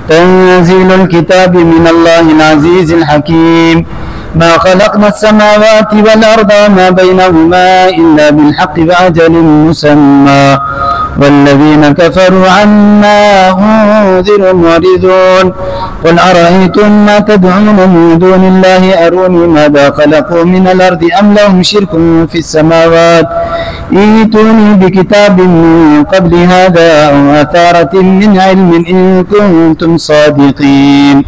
تنزيل الكتاب من الله العزيز الحكيم ما خلقنا السماوات والأرض وما بينهما إلا بالحق وأجل مسمى والذين كفروا عما أنذروا معرضون قل أرأيتم ما تدعون من دون الله أروني ماذا خلقوا من الأرض أم لهم شرك في السماوات ائتوني بكتاب من قبل هذا أو أثارة من علم إن كنتم صادقين.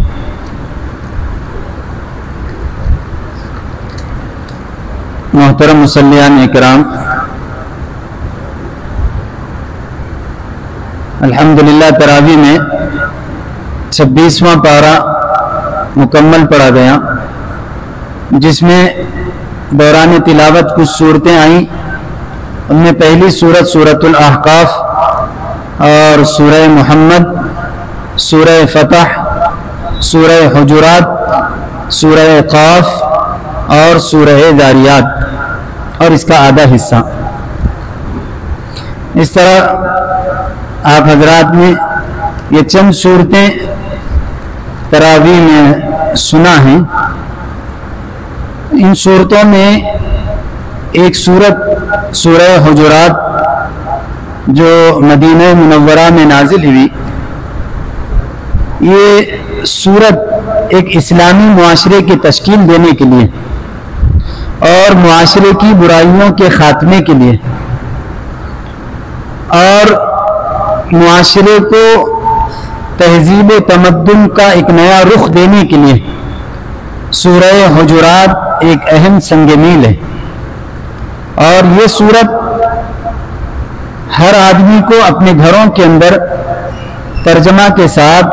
محترم مصلیان اکرام، الحمدللہ تراویح میں 26واں پارہ مکمل پڑھا گیا، جس میں دوران تلاوت کچھ صورتیں آئیں۔ ان میں پہلی صورت سورۃ الاحقاف اور سورہ محمد، سورہ فتح، سورہ حجرات، سورہ قاف اور سورہ ذاریات اور اس کا آدھا حصہ۔ اس طرح آپ حضرات نے یہ چند صورتیں تراویح میں سنا ہیں۔ ان صورتوں میں ایک صورت سورہ حجرات جو مدینہ منورہ میں نازل ہوئی، یہ صورت ایک اسلامی معاشرے کی تشکیل دینے کے لیے اور معاشرے کی برائیوں کے خاتمے کے لیے اور معاشرے کو تہذیب و تمدن کا ایک نیا رخ دینے کے لیے سورہ حجرات ایک اہم سنگ میل ہے۔ اور یہ صورت ہر آدمی کو اپنے گھروں کے اندر ترجمہ کے ساتھ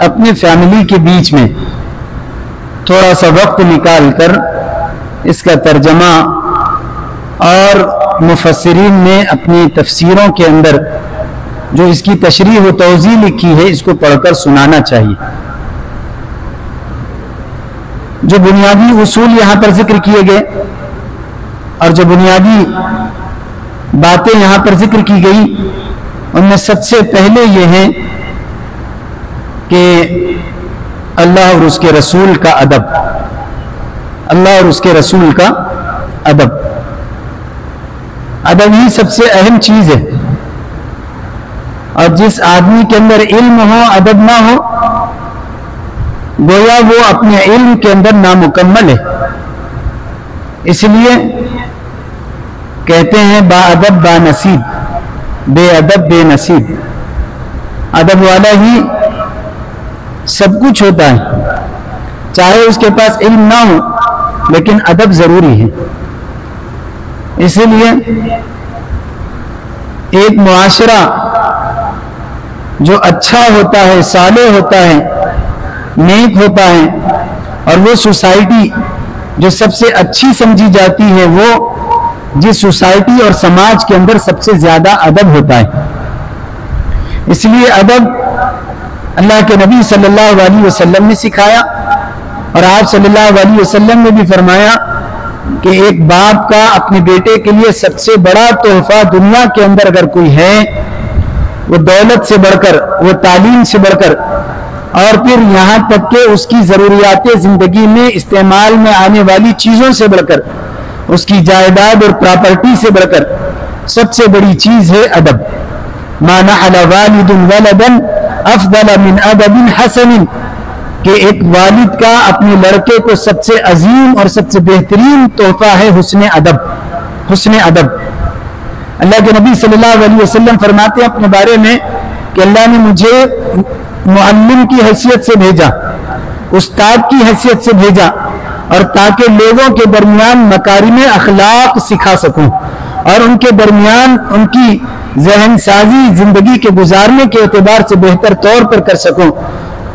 اپنے فیملی کے بیچ میں تھوڑا سا وقت نکال کر اس کا ترجمہ اور مفسرین نے اپنی تفسیروں کے اندر جو اس کی تشریح و توضیح لکھی ہے اس کو پڑھ کر سنانا چاہیے۔ جو بنیادی اصول یہاں پر ذکر کیے گئے اور جو بنیادی باتیں یہاں پر ذکر کی گئی، ان میں سب سے پہلے یہ ہے کہ اللہ اور اس کے رسول کا ادب، اللہ اور اس کے رسول کا ادب، ادب ہی سب سے اہم چیز ہے۔ اور جس آدمی کے اندر علم ہو ادب نہ ہو، گویا وہ اپنے علم کے اندر نامکمل ہے۔ اس لیے کہتے ہیں با ادب با نصیب، بے ادب بے نصیب۔ ادب والا ہی سب کچھ ہوتا ہے، چاہے اس کے پاس علم نہ ہو لیکن ادب ضروری ہے۔ اسی لیے ایک معاشرہ جو اچھا ہوتا ہے، صالح ہوتا ہے، نیک ہوتا ہے، اور وہ سوسائٹی جو سب سے اچھی سمجھی جاتی ہے، وہ جس سوسائٹی اور سماج کے اندر سب سے زیادہ ادب ہوتا ہے۔ اس لیے ادب اللہ کے نبی صلی اللہ علیہ وسلم نے سکھایا، اور آپ صلی اللہ علیہ وسلم نے بھی فرمایا کہ ایک باپ کا اپنے بیٹے کے لیے سب سے بڑا تحفہ دنیا کے اندر اگر کوئی ہے، وہ دولت سے بڑھ کر، وہ تعلیم سے بڑھ کر، اور پھر یہاں تک کہ اس کی ضروریات زندگی میں استعمال میں آنے والی چیزوں سے بڑھ کر، اس کی جائیداد اور پراپرٹی سے بڑھ کر سب سے بڑی چیز ہے ادب۔ ما نحل والد ولدا افضل من ادب حسن، کہ ایک والد کا اپنے لڑکے کو سب سے عظیم اور سب سے بہترین تحفہ ہے حسن ادب، حسن ادب۔ اللہ کے نبی صلی اللہ علیہ وسلم فرماتے ہیں اپنے بارے میں کہ اللہ نے مجھے معلم کی حیثیت سے بھیجا، استاد کی حیثیت سے بھیجا، اور تاکہ لوگوں کے درمیان مکارم اخلاق سکھا سکوں اور ان کے درمیان ان کی ذہن سازی زندگی کے گزارنے کے اعتبار سے بہتر طور پر کر سکوں۔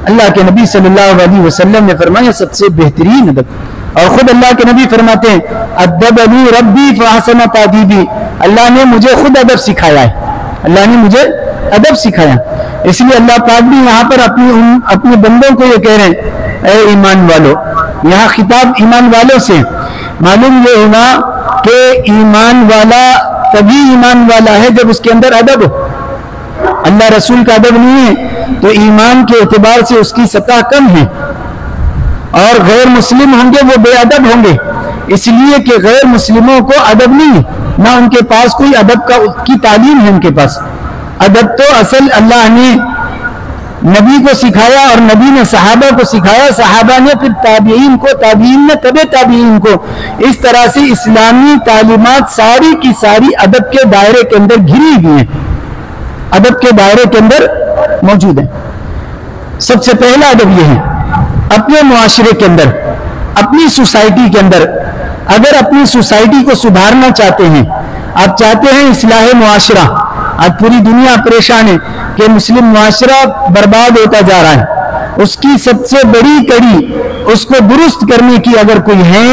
اللہ کے نبی صلی اللہ علیہ وسلم نے فرمایا سب سے بہترین ادب۔ اور خود اللہ کے نبی فرماتے ہیں ادبنی ربی فاحسن تادیبی، اللہ نے مجھے خود ادب سکھایا ہے، اللہ نے مجھے ادب سکھایا۔ اس لیے اللہ پاک بھی یہاں پر اپنے بندوں کو یہ کہہ رہے ہیں اے ایمان والو، یہاں خطاب ایمان والوں سے۔ معلوم یہ ہونا کہ ایمان والا تبھی ایمان والا ہے جب اس کے اندر ادب ہو۔ اللہ رسول کا ادب نہیں ہے تو ایمان کے اعتبار سے اس کی سطح کم ہے، اور غیر مسلم ہوں گے وہ بے ادب ہوں گے، اس لیے کہ غیر مسلموں کو ادب نہیں، نہ ان کے پاس کوئی ادب کی تعلیم ہے۔ ان کے پاس ادب تو اصل اللہ نے نبی کو سکھایا، اور نبی نے صحابہ کو سکھایا، صحابہ نے پھر تابعین کو، تابعین نے تبع تابعین کو، اس طرح سے اسلامی تعلیمات ساری کی ساری ادب کے دائرے کے اندر گھری ہوئی ہیں، ادب کے دائرے کے اندر موجود ہیں۔ سب سے پہلا ادب یہ ہے اپنے معاشرے کے اندر، اپنی سوسائٹی کے اندر، اگر اپنی سوسائٹی کو سدھارنا چاہتے ہیں، آپ چاہتے ہیں اصلاح معاشرہ، آج پوری دنیا پریشان ہے کہ مسلم معاشرہ برباد ہوتا جا رہا ہے، اس کی سب سے بڑی کڑی اس کو درست کرنے کی اگر کوئی ہے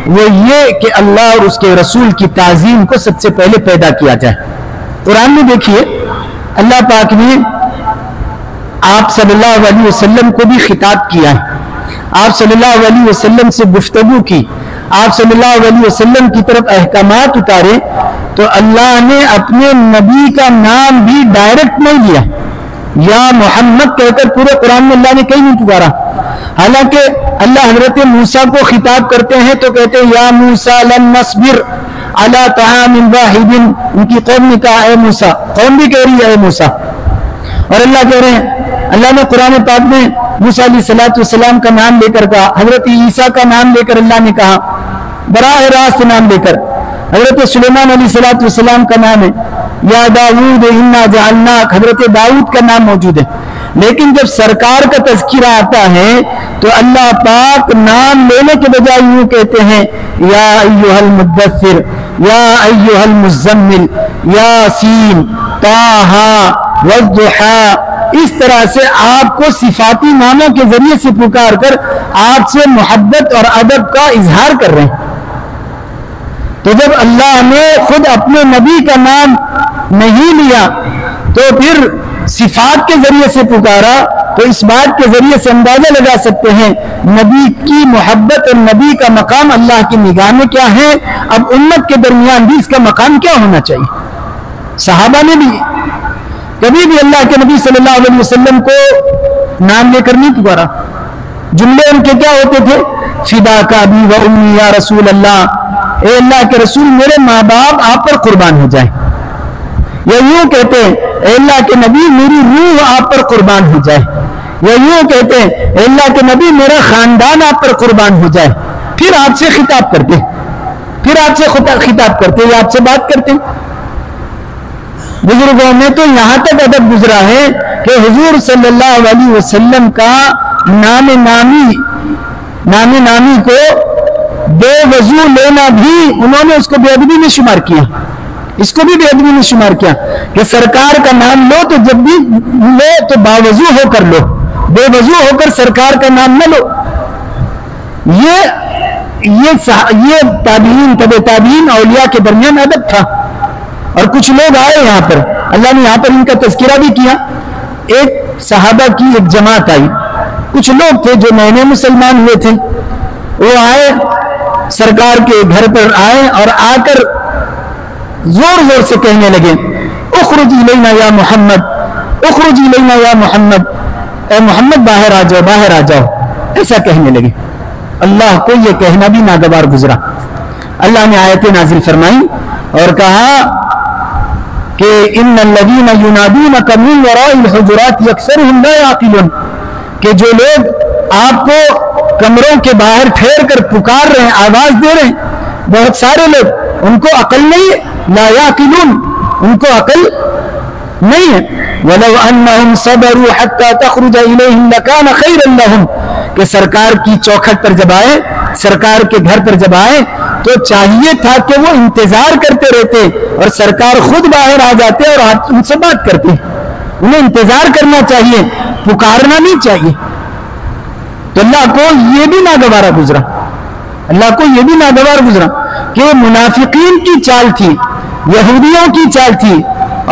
وہ یہ کہ اللہ اور اس کے رسول کی تعظیم کو سب سے پہلے پیدا کیا جائے۔ قرآن میں دیکھیے اللہ پاک نے آپ صلی اللہ علیہ وسلم کو بھی خطاب کیا ہے، آپ صلی اللہ علیہ وسلم سے گفتگو کی، آپ صلی اللہ علیہ وسلم کی طرف احکامات اتارے، تو اللہ نے اپنے نبی کا نام بھی ڈائریکٹ نہیں لیا، یا محمد کہہ کر پورے قرآن میں اللہ نے کہیں نہیں پکارا۔ حالانکہ اللہ حضرت موسیٰ کو خطاب کرتے ہیں تو کہتے ہیں یا موسیٰ لن نصبر علی طعام واحد، ان کی قوم نے کہا اے موسیٰ، قوم بھی کہہ رہی ہے اے موسیٰ، اور اللہ کہہ رہے ہیں، اللہ نے قرآن پاک میں موسیٰ علیہ السلام کا نام لے کر کہا، حضرت عیسیٰ کا نام لے کر اللہ نے کہا، براہ راست نام لے کر، حضرت سلیمان علیہ السلام کا نام ہے، یا داؤد انا جعلناک، حضرت داؤد کا نام موجود ہے، لیکن جب سرکار کا تذکرہ آتا ہے تو اللہ پاک نام لینے کے بجائے یوں کہتے ہیں یا ایھا المدثر، یا ایھا المزمل، یاسین، طٰہٰ والضحیٰ، اس طرح سے آپ کو صفاتی ناموں کے ذریعے سے پکار کر آپ سے محبت اور ادب کا اظہار کر رہے ہیں۔ تو جب اللہ نے خود اپنے نبی کا نام نہیں لیا تو پھر صفات کے ذریعے سے پکارا، تو اس بات کے ذریعے سے اندازہ لگا سکتے ہیں نبی کی محبت اور نبی کا مقام اللہ کی نگاہ میں کیا ہے۔ اب امت کے درمیان بھی اس کا مقام کیا ہونا چاہیے۔ صحابہ نے بھی کبھی بھی اللہ کے نبی صلی اللہ علیہ وسلم کو نام لے کر نہیں پکارا، جملے ان کے کیا ہوتے تھے، فداک ابی و امی یا رسول اللہ، اے اللہ کے رسول میرے ماں باپ آپ پر قربان ہو جائیں، یا یوں کہتے ہیں اے اللہ کے نبی میری روح آپ پر قربان ہو جائے، یا یوں کہتے ہیں اے اللہ کے نبی میرا خاندان آپ پر قربان ہو جائے، پھر آپ سے خطاب کرتے، پھر آپ سے خطاب کرتے یا آپ سے بات کرتے۔ بزرگوں میں تو یہاں تک ادب گزرا ہے کہ حضور صلی اللہ علیہ وسلم کا نام نامی کو بے وضو لینا بھی انہوں نے اس کو بے ادبی میں شمار کیا، اس کو بھی بے ادبی میں شمار کیا کہ سرکار کا نام لو تو جب بھی لو تو باوضو ہو کر لو، بے وضو ہو کر سرکار کا نام نہ لو۔ یہ تابعین تبع تابعین اولیاء کے درمیان ادب تھا۔ اور کچھ لوگ آئے یہاں پر، اللہ نے یہاں پر ان کا تذکرہ بھی کیا، ایک صحابہ کی ایک جماعت آئی، کچھ لوگ تھے جو نئے نئے مسلمان ہوئے تھے، وہ آئے سرکار کے گھر پر آئے اور آ کر زور زور سے کہنے لگے اخرج الینا یا محمد، اخرج الینا یا محمد، اے محمد باہر آ جاؤ، باہر آ جاؤ، ایسا کہنے لگے۔ اللہ کو یہ کہنا بھی ناگوار گزرا۔ اللہ نے آیتیں نازل فرمائی اور کہا کہ ان الذین ینادونک من وراء الحجرات اکثرهم لا یعقلون، کہ جو لوگ آپ کو کمروں کے باہر ٹھہر کر پکار رہے ہیں، آواز دے رہے ہیں، بہت سارے لوگ ان کو عقل نہیں ہے، لا یعقلون، ان کو عقل نہیں ہے۔ وَلَوْ أَنَّهُمْ صَبَرُوا حَتَّى تَخْرُجَ إِلَيْهِمْ لَكَانَ خَيْرًا لَهُمْ، کہ سرکار کی چوکھٹ پر جب آئے، سرکار کے گھر پر جب آئے تو چاہیے تھا کہ وہ انتظار کرتے رہتے اور سرکار خود باہر آ جاتے اور ان سے بات کرتے، انہیں انتظار کرنا چاہیے، پکارنا نہیں چاہیے۔ تو اللہ کو یہ بھی ناگوارا گزرا، اللہ کو یہ بھی ناگوار گزرا کہ منافقین کی چال تھی، یہودیوں کی چال تھی،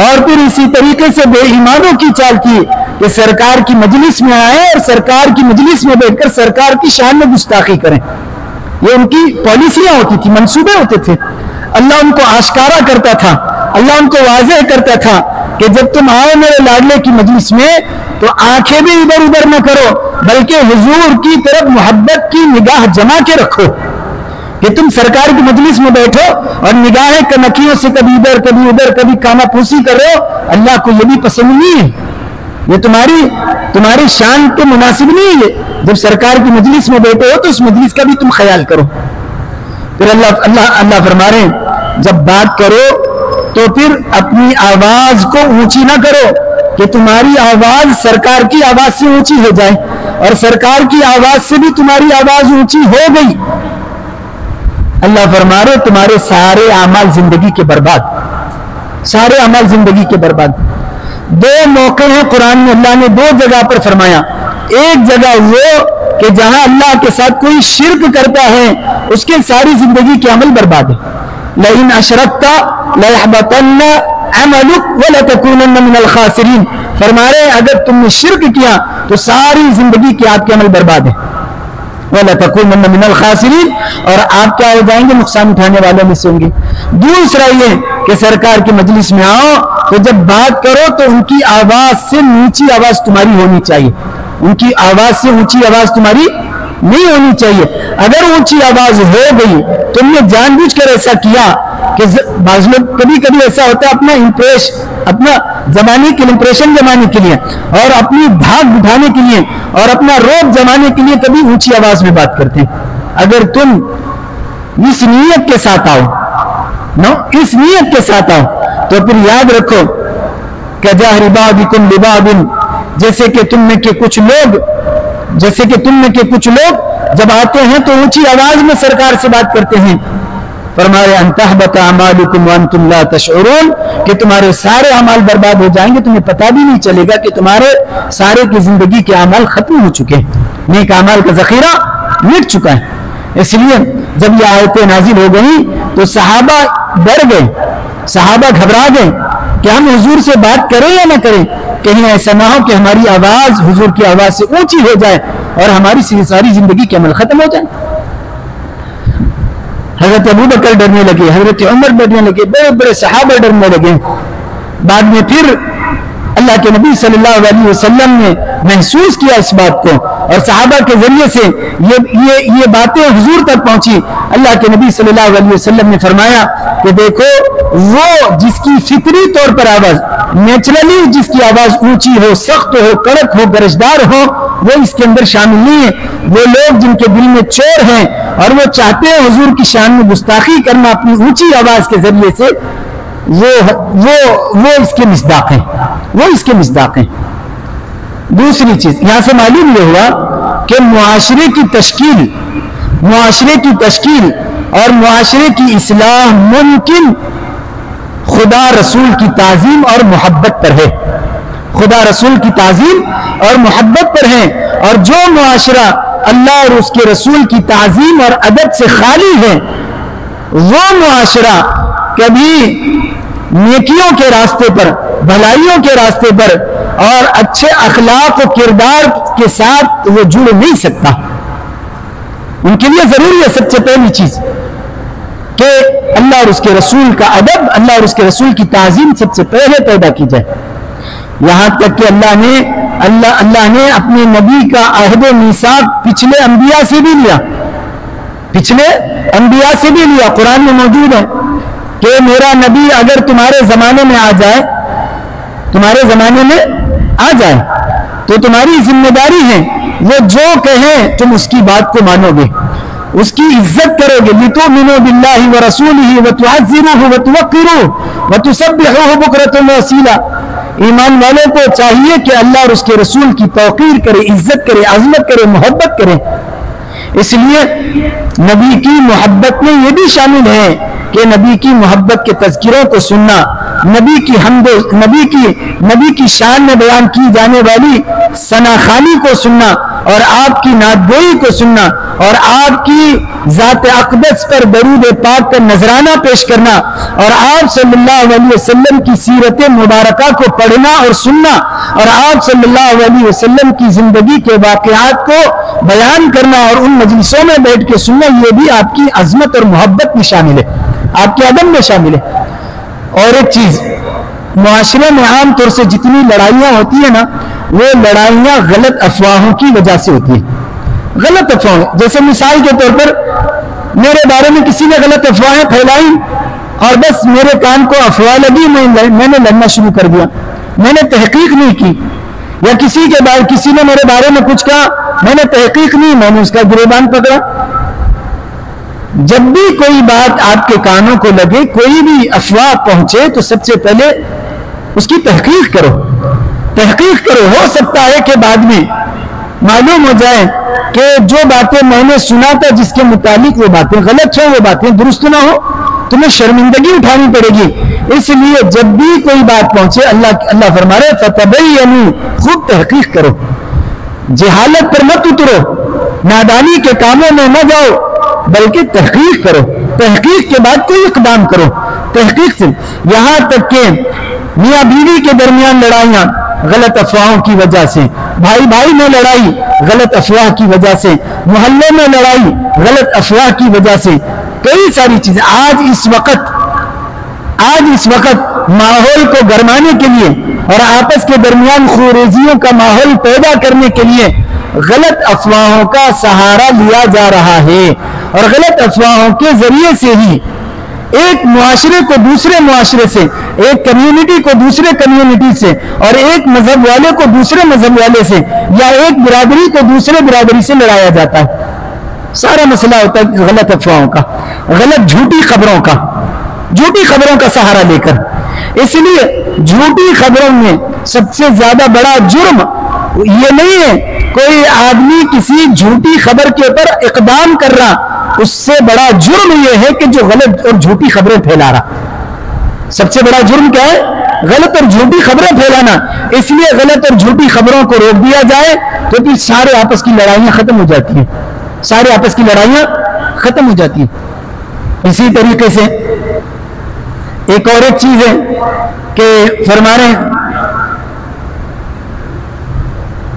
اور پھر اسی طریقے سے بے ایمانوں کی چال تھی کہ سرکار کی مجلس میں آئے اور سرکار کی مجلس میں بیٹھ کر سرکار کی شان میں گستاخی کریں۔ یہ ان کی پالیسیاں ہوتی تھی، منصوبے ہوتے تھے۔ اللہ ان کو آشکارا کرتا تھا، اللہ ان کو واضح کرتا تھا کہ جب تم آؤ میرے لاڈلے کی مجلس میں تو آنکھیں بھی ادھر ادھر نہ کرو، بلکہ حضور کی طرف محبت کی نگاہ جما کے رکھو. کہ تم سرکار کی مجلس میں بیٹھو اور نگاہیں کنکھیوں سے کبھی ادھر کبھی ادھر کبھی کانا پھوسی کر رہے ہو، اللہ کو یہ بھی پسند نہیں ہے. یہ تمہاری شان کے مناسب نہیں ہے. جب سرکار کی مجلس میں بیٹھے ہو تو اس مجلس کا بھی تم خیال کرو. پھر اللہ فرما رہے ہیں جب بات کرو تو پھر اپنی آواز کو اونچی نہ کرو کہ تمہاری آواز سرکار کی آواز سے اونچی ہو جائے، اور سرکار کی آواز سے بھی تمہاری آواز اونچی ہو گئی. اللہ فرما رہے تمہارے سارے اعمال زندگی کے برباد، سارے اعمال زندگی کے برباد. دو موقع ہیں قرآن میں اللہ نے دو جگہ پر فرمایا. ایک جگہ وہ کہ جہاں اللہ کے ساتھ کوئی شرک کرتا ہے اس کے ساری زندگی کے عمل برباد ہے. لئن اشرکت لیحبطن عملک ولتکونن من الخاسرین. فرما رہے اگر تم نے شرک کیا تو ساری زندگی کے آپ کے عمل برباد ہیں. وَلَتَكُونَنَّ مِنَ الْخَاسِرِينَ، اور آپ کیا ہو جائیں گے؟ نقصان اٹھانے والوں میں سے ہوں گے. دوسرا یہ کہ سرکار کی مجلس میں آؤ تو جب بات کرو تو ان کی آواز سے نیچی آواز تمہاری ہونی چاہیے، ان کی آواز سے اونچی آواز تمہاری نہیں ہونی چاہیے. اگر اونچی آواز ہو گئی تم نے جان بوجھ کر ایسا کیا کہ بعض لوگ کبھی کبھی ایسا ہوتا ہے اپنا زمانے کے امپریشن جمانے کے لیے اور اپنی دھاک بٹھانے کے لیے اور اپنا روب جمانے کے لیے کبھی اونچی آواز میں بات کرتے ہیں. اگر تم اس نیت کے ساتھ آؤ اس نیت کے ساتھ آؤ تو پھر یاد رکھو کہ جاہر بعضکم لبعض، جیسے کہ تم میں کے کچھ لوگ جب آتے ہیں تو اونچی آواز میں سرکار سے بات کرتے ہیں. فرمایا ان تحبط اعمالکم وانتم لا تشعرون، کہ تمہارے سارے اعمال برباد ہو جائیں گے، تمہیں پتہ بھی نہیں چلے گا کہ تمہارے سارے کی زندگی کے اعمال ختم ہو چکے ہیں، نیک اعمال کا ذخیرہ مٹ چکا ہے. اس لیے جب یہ آیتیں نازل ہو گئی تو صحابہ ڈر گئے، صحابہ گھبرا گئے کہ ہم حضور سے بات کریں یا نہ کریں، کہیں ایسا نہ ہو کہ ہماری آواز حضور کی آواز سے اونچی ہو جائے اور ہماری ساری زندگی کے عمل ختم ہو جائے. حضرت ابو بکر ڈرنے لگے، حضرت عمر ڈرنے لگے، بڑے بڑے صحابہ ڈرنے لگے. بعد میں پھر اللہ کے نبی صلی اللہ علیہ وسلم نے محسوس کیا اس بات کو اور صحابہ کے ذریعے سے یہ باتیں حضور تک پہنچی. اللہ کے نبی صلی اللہ علیہ وسلم نے فرمایا کہ دیکھو وہ جس کی فطری طور پر آواز نیچرلی جس کی آواز اونچی ہو، سخت ہو، کڑک ہو، گرجدار ہو، وہ اس کے اندر شامل نہیں ہے. وہ لوگ جن کے دل میں چور ہیں اور وہ چاہتے ہیں حضور کی شان میں گستاخی کرنا اپنی اونچی آواز کے ذریعے سے، وہ اس کے مصداق ہیں. دوسری چیز یہاں سے معلوم یہ ہوا کہ معاشرے کی تشکیل اور معاشرے کی اصلاح ممکن خدا رسول کی تعظیم اور محبت پر ہے. خدا رسول کی تعظیم اور محبت پر ہے. اور جو معاشرہ اللہ اور اس کے رسول کی تعظیم اور ادب سے خالی ہے وہ معاشرہ کبھی نیکیوں کے راستے پر، بھلائیوں کے راستے پر اور اچھے اخلاق و کردار کے ساتھ وہ جڑ نہیں سکتا. ان کے لیے ضروری ہے سب سے پہلی چیز کہ اللہ اور اس کے رسول کا ادب، اللہ اور اس کے رسول کی تعظیم سب سے پہلے پیدا کی جائے. یہاں تک کہ اللہ نے اپنے نبی کا عہد و میثاق پچھلے انبیاء سے بھی لیا. قرآن میں موجود ہے کہ میرا نبی اگر تمہارے زمانے میں آ جائے تو تمہاری ذمہ داری ہے وہ جو کہیں تم اس کی بات کو مانو گے، اس کی عزت کرو گے. لِتُؤْمِنُوا بِاللَّهِ وَرَسُولِهِ وَتُعَزِّرُوهُ وَتُوَقِّرُوهُ وَتُسَبِّحُوهُ بُكْرَةً وَأَصِيلًا. ایمان والوں کو چاہیے کہ اللہ اور اس کے رسول کی توقیر کرے، عزت کرے، عظمت کرے، محبت کرے. اس لیے نبی کی محبت میں یہ بھی شامل ہے کہ نبی کی محبت کے تذکروں کو سننا، نبی کی شان میں بیان کی جانے والی ثناخوانی کو سننا اور آپ کی نعتگوئی کو سننا اور آپ کی ذات اقدس پر درود پاک کا نذرانہ پیش کرنا اور آپ صلی اللہ علیہ وسلم کی سیرت مبارکہ کو پڑھنا اور سننا اور آپ صلی اللہ علیہ وسلم کی زندگی کے واقعات کو بیان کرنا اور ان مجلسوں میں بیٹھ کے سننا، یہ بھی آپ کی عظمت اور محبت میں شامل ہے، آپ کے ادب میں شامل ہے. اور ایک چیز معاشرے میں عام طور سے جتنی لڑائیاں ہوتی ہیں نا، وہ لڑائیاں غلط افواہوں کی وجہ سے ہوتی ہیں. غلط افواہ، جیسے مثال کے طور پر میرے بارے میں کسی نے غلط افواہیں پھیلائی اور بس میرے کان کو افواہ لگی، میں نے لڑنا شروع کر دیا، میں نے تحقیق نہیں کی. یا کسی نے میرے بارے میں کچھ کہا، میں نے تحقیق نہیں، میں نے اس کا گریبان پکڑا. جب بھی کوئی بات آپ کے کانوں کو لگے، کوئی بھی افواہ پہنچے، تو سب سے پہلے اس کی تحقیق کرو. تحقیق کرو، ہو سکتا ہے کہ بعد میں معلوم ہو جائے کہ جو باتیں میں نے سنا تھا جس کے متعلق وہ باتیں غلط ہوں، وہ باتیں درست نہ ہو، تمہیں شرمندگی اٹھانی پڑے گی. اس لیے جب بھی کوئی بات پہنچے، اللہ فرما رہے فتبینوا، خوب تحقیق کرو، جہالت پر مت اترو، نادانی کے کاموں میں نہ جاؤ، بلکہ تحقیق کرو. تحقیق کے بعد کوئی اقدام کرو. تحقیق سے یہاں تک کہ میاں بیوی کے درمیان لڑائیاں غلط افواہوں کی وجہ سے، بھائی بھائی میں لڑائی غلط افواہ کی وجہ سے، محلے میں لڑائی غلط افواہ کی وجہ سے، کئی ساری چیزیں. آج اس وقت ماحول کو گرمانے کے لیے اور آپس کے درمیان خوریزیوں کا ماحول پیدا کرنے کے لیے غلط افواہوں کا سہارا لیا جا رہا ہے، اور غلط افواہوں کے ذریعے سے ہی ایک معاشرے کو دوسرے معاشرے سے، ایک کمیونٹی کو دوسرے کمیونٹی سے، اور ایک مذہب والے کو دوسرے مذہب والے سے، یا ایک برادری کو دوسرے برادری سے لڑایا جاتا ہے. سارا مسئلہ ہوتا ہے غلط افواہوں کا، غلط جھوٹی خبروں کا سہارا لے کر. اس لیے جھوٹی خبروں میں سب سے زیادہ بڑا جرم یہ نہیں ہے کوئی آدمی کسی جھوٹی خبر کے اوپر اقدام کر رہا، اس سے بڑا جرم یہ ہے کہ جو غلط اور جھوٹی خبریں پھیلا رہا. سب سے بڑا جرم کیا ہے؟ غلط اور جھوٹی خبریں پھیلانا. اس لیے غلط اور جھوٹی خبروں کو روک دیا جائے تو پھر سارے آپس کی لڑائیاں ختم ہو جاتی ہیں، سارے آپس کی لڑائیاں ختم ہو جاتی ہیں. اسی طریقے سے ایک اور ایک چیز ہے کہ فرما رہے ہیں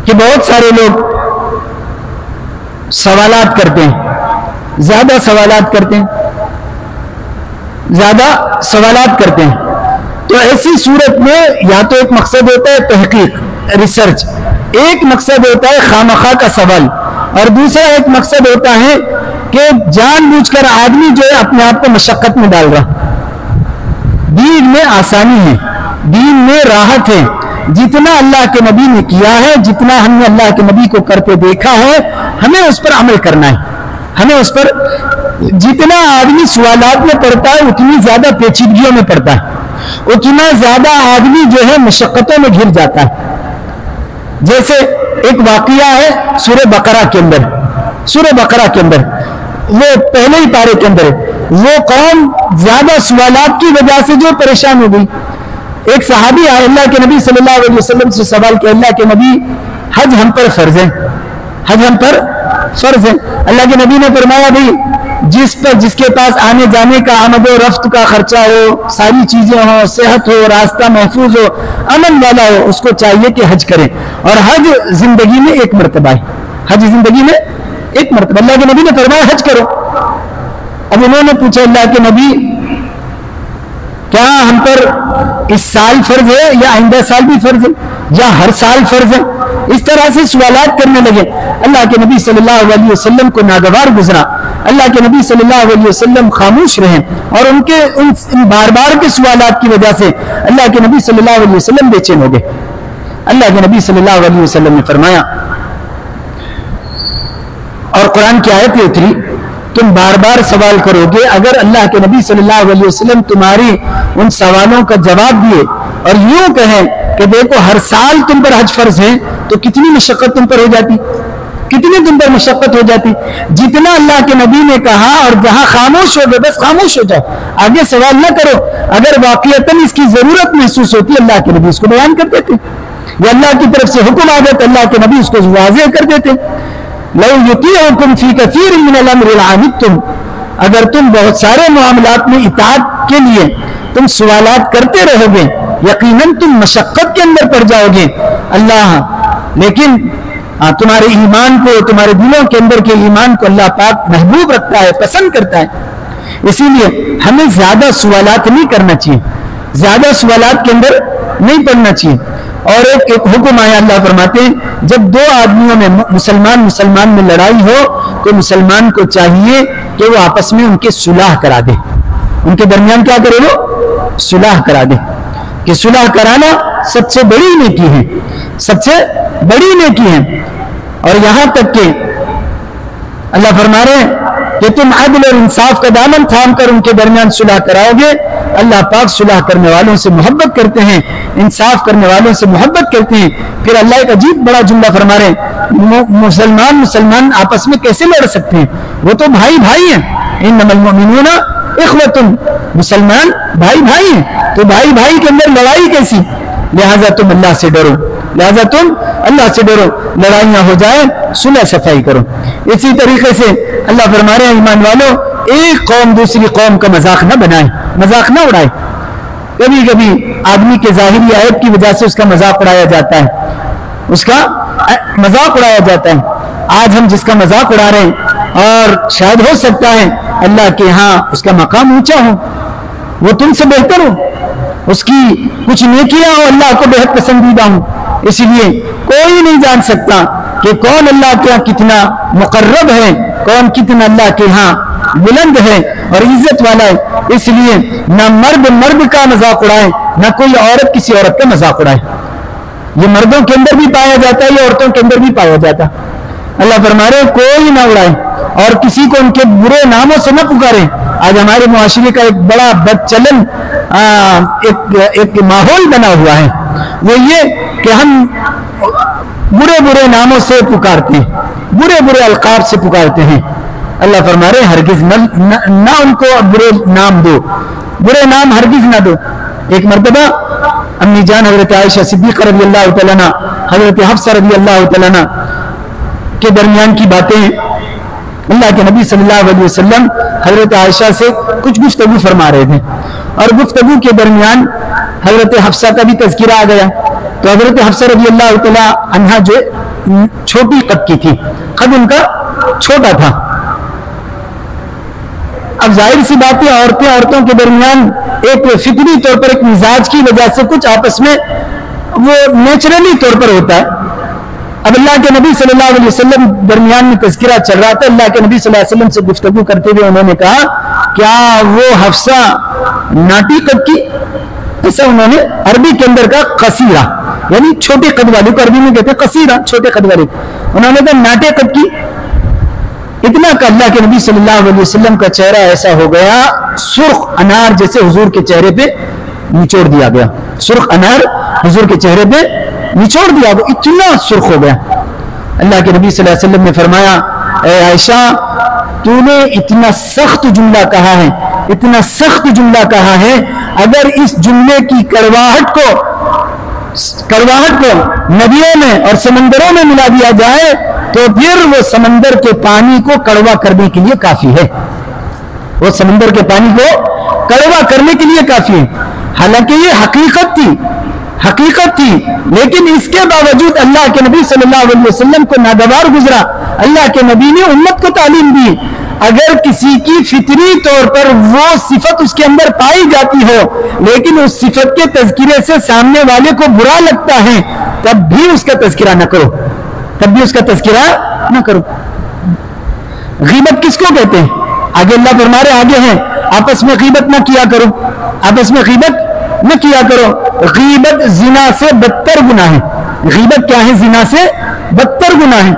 کہ بہت سارے لوگ سوالات کرتے ہیں، زیادہ سوالات کرتے ہیں. تو ایسی صورت میں یا تو ایک مقصد ہوتا ہے تحقیق، ریسرچ، ایک مقصد ہوتا ہے خامخواہ کا سوال، اور دوسرا ایک مقصد ہوتا ہے کہ جان بوجھ کر آدمی جو ہے اپنے آپ کو مشقت میں ڈال رہا. دین میں آسانی ہے، دین میں راحت ہے. جتنا اللہ کے نبی نے کیا ہے، جتنا ہم نے اللہ کے نبی کو کرتے دیکھا ہے، ہمیں اس پر عمل کرنا ہے. ہمیں اس پر جتنا آدمی سوالات میں پڑتا ہے اتنی زیادہ پیچیدگیوں میں پڑتا ہے، اتنا زیادہ آدمی جو ہے مشقتوں میں گھر جاتا ہے. جیسے ایک واقعہ ہے سورہ بقرہ کے اندر، وہ پہلے ہی پارے کے اندر وہ قوم زیادہ سوالات کی وجہ سے جو پریشان ہو گئی. ایک صحابی آئے اللہ کے نبی صلی اللہ علیہ وسلم سے سوال کیا، اللہ کے نبی حج ہم پر فرض ہے. اللہ کے نبی نے فرمایا بھائی جس کے پاس آنے جانے کا، آمد و رفت کا خرچہ ہو، ساری چیزیں ہوں، صحت ہو، راستہ محفوظ ہو، امن والا ہو، اس کو چاہیے کہ حج کرے. اور حج زندگی میں ایک مرتبہ ہے، اللہ کے نبی نے فرمایا حج کرو. اب انہوں نے پوچھا اللہ کے نبی کیا ہم پر اس سال فرض ہے یا آئندہ سال بھی فرض ہے یا ہر سال فرض ہے؟ اس طرح سے سوالات کرنے لگے. اللہ کے نبی صلی اللہ علیہ وسلم کو ناگوار گزرا. اللہ کے نبی صلی اللہ علیہ وسلم خاموش رہے، اور ان بار بار کے سوالات کی وجہ سے اللہ کے نبی صلی اللہ علیہ وسلم بے چین ہو گئے. اللہ کے نبی صلی اللہ علیہ وسلم نے فرمایا، اور قرآن کی آیت اتری، تم بار بار سوال کرو گے. اگر اللہ کے نبی صلی اللہ علیہ وسلم تمہاری ان سوالوں کا جواب دیے اور یوں کہیں کہ دیکھو ہر سال تم پر حج فرض ہے، تو کتنی مشقت تم پر ہو جاتی، جتنا اللہ کے نبی نے کہا. اور جہاں خاموش ہو گئے بس خاموش ہو جاؤ، آگے سوال نہ کرو. اگر واقعتاً اس کی ضرورت محسوس ہوتی اللہ کے نبی اس کو بیان کر دیتے، یا اللہ کی طرف سے حکم آ جاتا اللہ کے نبی اس کو واضح کر دیتے. لو یطیعکم فی کثیر من الامر لعنتم، اگر تم بہت سارے معاملات میں اطاعت کے لیے تم سوالات کرتے رہو گے، یقیناً تم مشقت کے اندر پڑ جاؤ گے. لیکن تمہارے ایمان کو، تمہارے دلوں کے اندر کے ایمان کو اللہ پاک محبوب رکھتا ہے، پسند کرتا ہے. اسی لیے ہمیں زیادہ سوالات نہیں کرنا چاہیے. زیادہ سوالات کے اندر نہیں پڑنا چاہیے. اور ایک حکم آیا, اللہ فرماتے ہیں جب دو آدمیوں میں مسلمان میں لڑائی ہو تو مسلمان کو چاہیے کہ وہ آپس میں ان کے صلح کرا دے, ان کے درمیان کیا کرے, وہ صلح کرا دے. کہ صلح کرانا سب سے بڑی نیکی ہے, سب سے بڑی نیکی ہے. اور یہاں تک کہ اللہ فرما رہے ہیں کہ تم عدل اور انصاف کا دامن تھام کر ان کے درمیان صلح کراؤ گے. اللہ پاک صلح کرنے والوں سے محبت کرتے ہیں, انصاف کرنے والوں سے محبت کرتے ہیں. پھر اللہ ایک عجیب بڑا جملہ فرما رہے ہیں, مسلمان آپس میں کیسے لڑ سکتے ہیں, وہ تو بھائی ہیں. انما المؤمنون اخوۃ, مسلمان بھائی ہیں, تو بھائی کے اندر لڑائی کیسی؟ لہذا تم اللہ سے ڈرو, لہذا تم اللہ سے ڈرو, لڑائیاں ہو جائیں صلح صفائی کرو. اسی طریقے سے اللہ فرما رہے ہیں ایمان والو, ایک قوم دوسری قوم کا مذاق نہ بنائے, مذاق نہ اڑائے. کبھی کبھی آدمی کے ظاہری عیب کی وجہ سے اس کا مذاق اڑایا جاتا ہے, اس کا مذاق اڑایا جاتا ہے. آج ہم جس کا مذاق اڑا رہے ہیں اور شاید ہو سکتا ہے اللہ کے ہاں اس کا مقام اونچا ہو, وہ تم سے بہتر ہو, اس کی کچھ نیکیاں ہو اللہ کو بہت پسندیدہ ہوں. اسی لیے کوئی نہیں جان سکتا کہ کون اللہ کے ہاں کتنا مقرب ہے, کون کتنا اللہ کے ہاں بلند ہے اور عزت والا ہے. اس لیے نہ مرد کا مذاق اڑائے, نہ کوئی عورت کسی عورت کا مذاق اڑائے. یہ مردوں کے اندر بھی پایا جاتا ہے, یہ عورتوں کے اندر بھی پایا جاتا ہے. اللہ فرما رہے کوئی نہ اڑائے اور کسی کو ان کے برے ناموں سے نہ پکارے. آج ہمارے معاشرے کا ایک بڑا بدچلن ایک ماحول بنا ہوا ہے, وہ یہ کہ ہم برے ناموں سے پکارتے ہیں, برے القاب سے پکارتے ہیں. اللہ فرما رہے ہرگز نہ ان کو برے نام دو, برے نام ہرگز نہ دو. ایک مرتبہ امی جان حضرت عائشہ صدیقہ رضی اللہ تعالیٰ عنہ, حضرت حفصہ رضی اللہ تعالیٰ عنہ کے درمیان کی باتیں اللہ کے نبی صلی اللہ علیہ وسلم حضرت عائشہ سے کچھ گفتگو فرما رہے تھے, اور گفتگو کے درمیان حضرت حفصہ کا بھی تذکرہ آ گیا. تو حضرت حفصہ رضی اللہ تعالیٰ عنہ جو چھوٹی قد کی تھی, قد ان کا چھوٹا تھا. اب ظاہر سی بات ہے عورتوں کے درمیان ایک فطری طور پر ایک مزاج کی وجہ سے کچھ آپس میں وہ نیچرلی طور پر ہوتا ہے. اب اللہ کے نبی صلی اللہ علیہ وسلم درمیان میں تذکرہ چل رہا تھا. اللہ کے نبی صلی اللہ علیہ وسلم سے گفتگو کرتے ہوئے انہوں نے کہا کیا وہ حفصہ ناٹی قد کی؟ ایسا انہوں نے عربی کے اندر کہا قصیرہ, یعنی چھوٹے قد والے کو عربی میں کہتے ہیں قصیرہ, چھوٹے قد والے. انہوں نے کہا ناٹے قد کی. اتنا کہ اللہ کے نبی صلی اللہ علیہ وسلم کا چہرہ ایسا ہو گیا سرخ انار جیسے حضور کے چہرے پہ نچوڑ دیا گیا, سرخ انار حضور کے چہرے پہ نچوڑ دیا, وہ اتنا سرخ ہو گیا. اللہ کے نبی صلی اللہ علیہ وسلم نے فرمایا اے عائشہ تو نے اتنا سخت جملہ کہا ہے, اتنا سخت جملہ کہا ہے, اگر اس جملے کی کڑواہٹ کو ندیوں میں اور سمندروں میں ملا دیا جائے تو پھر وہ سمندر کے پانی کو کڑوا کرنے کے لیے کافی ہے, وہ سمندر کے پانی کو کڑوا کرنے کے لیے کافی ہے. حالانکہ یہ حقیقت تھی, لیکن اس کے باوجود اللہ کے نبی صلی اللہ علیہ وسلم کو ناگوار گزرا. اللہ کے نبی نے امت کو تعلیم دی, اگر کسی کی فطری طور پر وہ صفت اس کے اندر پائی جاتی ہو لیکن اس صفت کے تذکرے سے سامنے والے کو برا لگتا ہے تب بھی اس کا تذکرہ نہ کرو, تب بھی اس کا تذکرہ نہ کرو. غیبت کس کو کہتے ہیں؟ آگے اللہ فرما رہے آگے ہیں آپس میں غیبت نہ کیا کرو, آپس میں غیبت نہ کیا کرو. غیبت زنا سے بدتر گناہ ہے. غیبت کیا ہے؟ زنا سے بدتر گناہ ہے.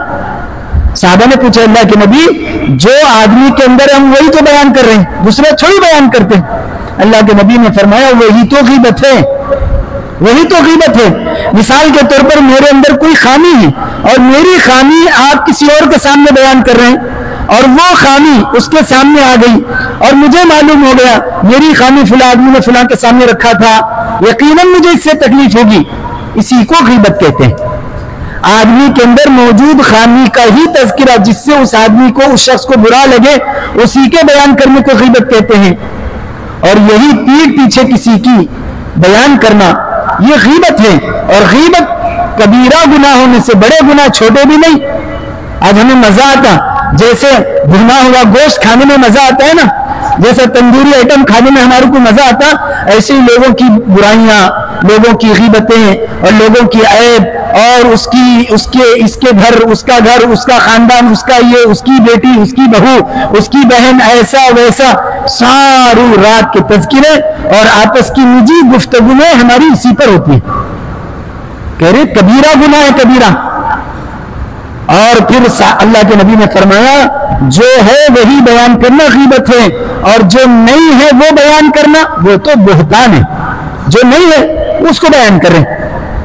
صحابہ نے پوچھا اللہ کے نبی جو آدمی کے اندر ہم وہی تو بیان کر رہے ہیں, دوسرے تھوڑی بیان کرتے ہیں. اللہ کے نبی نے فرمایا وہی تو غیبت ہے, وہی تو غیبت ہے. مثال کے طور پر میرے اندر کوئی خامی ہے اور میری خامی آپ کسی اور کے سامنے بیان کر رہے ہیں اور وہ خامی اس کے سامنے آ گئی اور مجھے معلوم ہو گیا میری خامی فلاں آدمی نے فلاں کے سامنے رکھا تھا, یقیناً مجھے اس سے تکلیف ہوگی. اسی کو غیبت کہتے ہیں. آدمی کے اندر موجود خامی کا ہی تذکرہ جس سے اس آدمی کو, اس شخص کو برا لگے, اسی کے بیان کرنے کو غیبت کہتے ہیں. اور یہی پیٹھ پیچھے کسی کی بیان کرنا یہ غیبت ہے. اور غیبت کبیرہ گناہوں میں سے, بڑے گناہ چھوٹے بھی نہیں. آج ہمیں مزہ آتا, جیسے بھنا ہوا گوشت کھانے میں مزہ آتا ہے نا, جیسا تندوری آئٹم کھانے میں ہمارے کو مزہ آتا، ایسے ہی لوگوں کی برائیاں، لوگوں کی غیبتیں اور لوگوں کی عیب اور اس کے گھر، اس کا خاندان، اس کا یہ، اس کی بیٹی، اس کی بہو، اس کی بہن، ایسا ویسا، ساری رات کے تذکرے اور آپس کی نجی گفتگویں ہماری اسی پر ہوتی ہیں. کہہ رہے کبیرہ گناہ ہے، کبیرہ. اور پھر اللہ کے نبی نے فرمایا جو ہے وہی بیان کرنا غیبت ہے، اور جو نہیں ہے وہ بیان کرنا وہ تو بہتان ہے. جو نہیں ہے اس کو بیان کریں،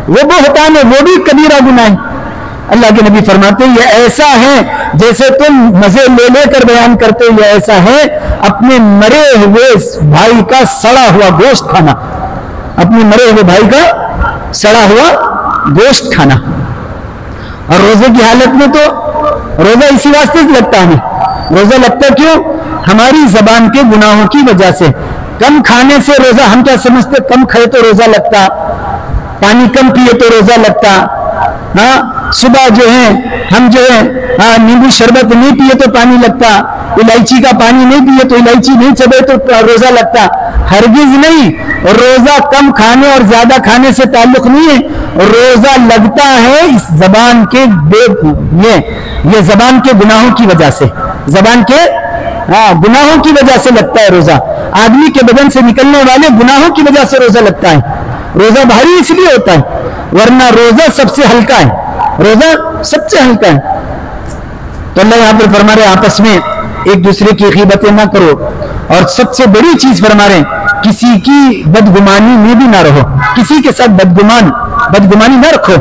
وہ بہتان ہے، وہ بھی کبیرہ گناہ ہے. اللہ کے نبی فرماتے ہیں یہ ایسا ہے جیسے تم مزے لے لے کر بیان کرتے ہو، یہ ایسا ہے اپنے مرے ہوئے بھائی کا سڑا ہوا گوشت کھانا. اپنے مرے ہوئے بھائی کا سڑا ہوا گوشت کھانا. اور روزے کی حالت میں تو روزہ اسی واسطے لگتا ہے. روزہ لگتا کیوں؟ ہماری زبان کے گناہوں کی وجہ سے. کم کھانے سے روزہ، ہم کیا سمجھتے کم کھائے تو روزہ لگتا، پانی کم پیے تو روزہ لگتا. ہاں صبح جو ہے ہم جو ہے نیمبو شربت نہیں پیے تو پانی لگتا، الائچی کا پانی نہیں پیے تو الائچی نہیں چبے تو روزہ لگتا. ہرگز نہیں. روزہ کم کھانے اور زیادہ کھانے سے تعلق نہیں ہے. روزہ لگتا ہے اس زبان کے یہ زبان کے گناہوں کی وجہ سے، زبان کے گناہوں کی وجہ سے لگتا ہے روزہ. آدمی کے بدن سے نکلنے والے گناہوں کی وجہ سے روزہ لگتا ہے. روزہ بھاری اس لیے ہوتا ہے، ورنہ روزہ سب سے ہلکا ہے. روزہ سب سے ہلکا ہے. تو اللہ یہاں پر فرما رہے آپس میں ایک دوسرے کی غیبتیں نہ کرو، اور سب سے بڑی چیز فرما رہے کسی کی بدگمانی میں بھی نہ رہو. کسی کے ساتھ بدگمانی نہ رکھو.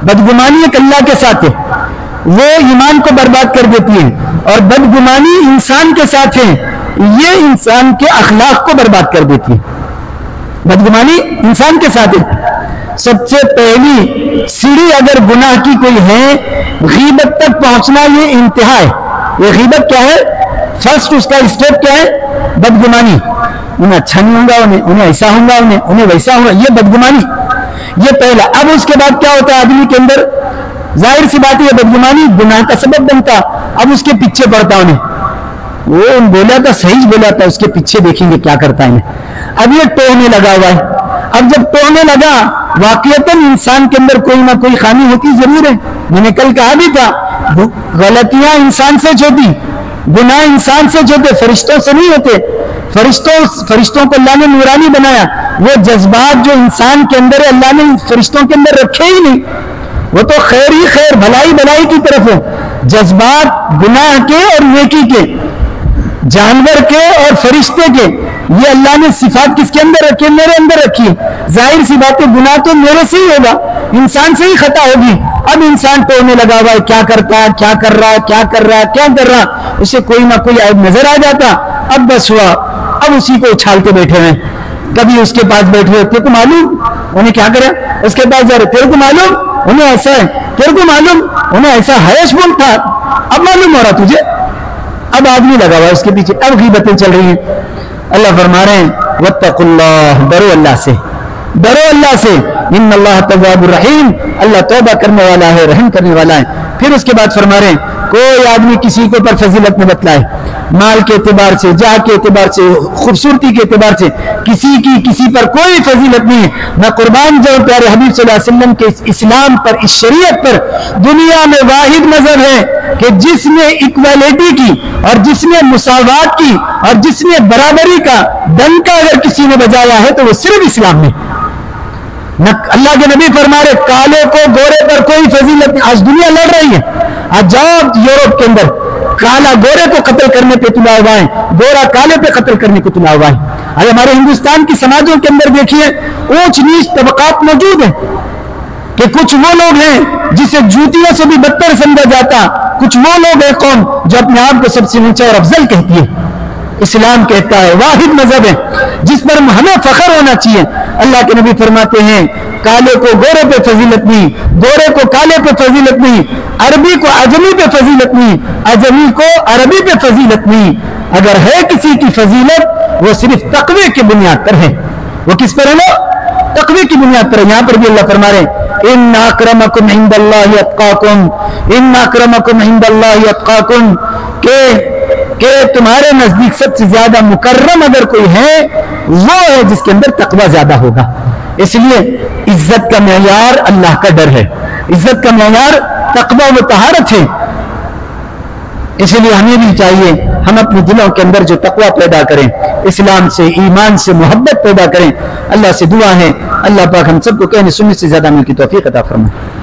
بدگمانی ایک اللہ کے ساتھ ہے، وہ ایمان کو برباد کر دیتی ہے. اور بدگمانی انسان کے ساتھ ہے، یہ انسان کے اخلاق کو برباد کر دیتی ہے. بدگمانی انسان کے ساتھ ہے. سب سے پہلی سیڑھی اگر گناہ کی کوئی ہے، غیبت تک پہنچنا یہ انتہا ہے. یہ غیبت کیا ہے؟ فرسٹ اس کا اسٹیپ کیا ہے؟ بدگمانی. انہیں اچھا نہیں ہوگا، انہیں ایسا ہوگا، انہیں ویسا ہوگا، یہ بدگمانی. یہ پہلا. اب اس کے بعد کیا ہوتا ہے آدمی کے اندر؟ ظاہر سی بات ہے بدگمانی گناہ کا سبب بنتا. اب اس کے پیچھے پڑتا انہیں، وہ بولا تھا صحیح بولا تھا، اس کے پیچھے دیکھیں گے کیا کرتا ہے انہیں. اب یہ ٹوہنے لگا ہوا ہے. اب جب ٹوہنے لگا، واقعتاً انسان کے اندر کوئی نہ کوئی خامی ہوتی ضرور ہے. میں نے کل کہا بھی تھا غلطیاں انسان سے چھوٹی، گناہ انسان سے چھوٹے، فرشتوں سے نہیں ہوتے. فرشتوں کو اللہ نے نورانی بنایا. وہ جذبات جو انسان کے اندر ہے اللہ نے فرشتوں کے اندر رکھے ہی نہیں. وہ تو خیر ہی خیر، بھلائی کی طرف ہے. جذبات گناہ کے اور نیکی کے، جانور کے اور فرشتے کے، یہ اللہ نے صفات کس کے اندر رکھی؟ میرے اندر رکھی. ظاہر سی بات ہے گناہ تو میرے سے ہی ہوگا، انسان سے ہی خطا ہوگی. اب انسان ٹونے لگا ہوا ہے، کیا کرتا ہے، کیا کر رہا، اسے کوئی نہ کوئی عیب نظر آ جاتا. اب بس ہوا، اب اسی کو اچھالتے بیٹھے ہیں. کبھی اس کے پاس بیٹھے ہوئے، تیرے کو معلوم انہیں کیا کرا؟ اس کے پاس جا رہے، تیرے کو معلوم انہیں ایسا ہے، تیرے کو معلوم انہیں ایسا حیش بول تھا. اب معلوم ہو رہا تجھے. اب آدمی لگا ہوا اس کے پیچھے، اب غیبتیں چل رہی ہیں. اللہ فرما رہے ہیں واتقوا اللہ، ڈرو اللہ سے، ڈرو اللہ سے. ان اللہ تواب الرحیم، اللہ توبہ کرنے والا ہے، رحم کرنے والا ہے. پھر اس کے بعد فرما رہے ہیں کوئی آدمی کسی کو پر فضیلت نہ بتلائے، مال کے اعتبار سے، جاہ کے اعتبار سے، خوبصورتی کے اعتبار سے کسی پر کوئی فضیلت نہیں ہے. نہ قربان جو پیارے حبیب صلی اللہ علیہ وسلم کے اس اسلام پر، اس شریعت پر دنیا میں واحد مذہب ہے کہ جس نے ایکویلٹی کی اور جس نے مساوات کی اور جس نے برابری کا ڈنکا اگر کسی نے بجایا ہے تو وہ صرف اسلام میں. اللہ کے نبی فرما رہے کالے کو گورے پر کوئی فضیلت نہیں. آج دنیا لڑ رہی ہے. آج جاؤ یورپ کے اندر، کالا گورے کو قتل کرنے پہ تلا ہوا ہے، گورا کالے پہ قتل کرنے کو تلا ہوا ہے. آج ہمارے ہندوستان کی سماجوں کے اندر دیکھیے اونچ نیچ طبقات موجود ہیں کہ کچھ وہ لوگ ہیں جسے جوتیوں سے بھی بدتر سمجھا جاتا، کچھ وہ لوگ ہیں قوم جو اپنے آپ کو سب سے اونچا اور افضل کہتی ہے. اسلام کہتا ہے واحد مذہب ہے جس پر ہمیں فخر ہونا چاہیے. اللہ کے نبی فرماتے ہیں کالے کو گورے پہ فضیلت نہیں، گورے کو کالے پہ فضیلت نہیں، عربی کو اجمی پہ فضیلت نہیں، اجمی کو عربی پہ فضیلت نہیں. اگر ہے کسی کی فضیلت وہ صرف تقوی کی بنیاد پر ہے. وہ کس پر ہے؟ وہ تقوی کی بنیاد پر ہے. یہاں پر بھی اللہ فرما رہے ہیں ان اکرمکم عند اللہ اتقاکم، ان اکرمکم عند اللہ اتقاکم، کہ کہ تمہارے نزدیک سب سے زیادہ مکرم اگر کوئی ہے وہ ہے جس کے اندر تقوی زیادہ ہوگا. اس لیے عزت کا معیار اللہ کا ڈر ہے، عزت کا معیار تقوی و طہارت ہے. اس لیے ہمیں بھی چاہیے ہم اپنے دلوں کے اندر جو تقوی پیدا کریں، اسلام سے ایمان سے محبت پیدا کریں. اللہ سے دعا ہے اللہ پاک ہم سب کو کہنے سننے سے زیادہ عمل کی توفیق عطا فرمائے.